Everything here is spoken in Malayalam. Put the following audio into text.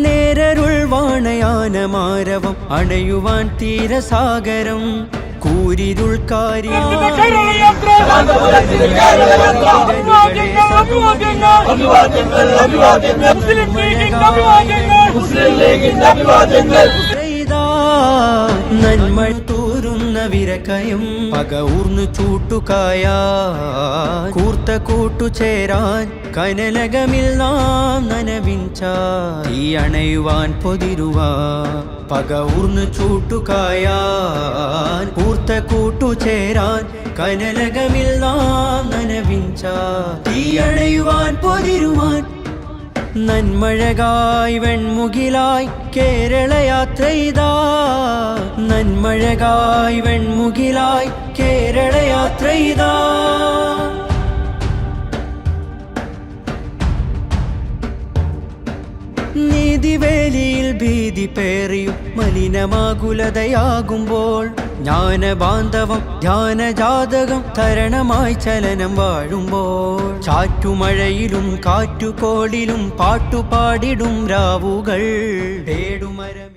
നേരരുൾ വാണയാനമാരവം അണയുവാൻ തീരസാഗരം കൂരിരുൾക്കാരി നന്മ തൂരുന്ന വിരക്കയും പക ഊർന്നു ചൂട്ടുകായ കൂർത്ത കൂട്ടുചേരാൻ കനലകമിൽ നാം നനവിഞ്ച ഈ അണയുവാൻ പൊതിരുവാ പക ഊർന്നു ചൂട്ടുകായാൻ കൂർത്ത കൂട്ടുചേരാൻ കനലകമിൽ നാം നനവിഞ്ച ഈ അണയുവാൻ പൊതിരുവാൻ നന്മഴകായി വെൺമുകിലായി കേരളയാത്രയിതാ നന്മഴകായി വെൺമുകിലായി കേരളയാത്രയിതാ നീതിവേലിയിൽ ഭീതി പേറിയും മലിനമാകുലതയാകുമ്പോൾ ജ്ഞാനബാന്ധവം ധ്യാനജാതകം തരണമായി ചലനം വാഴുമ്പോൾ ചാറ്റുമഴയിലും കാറ്റുകോളിലും പാട്ടുപാടിടും രാവുകൾ പേടുമരം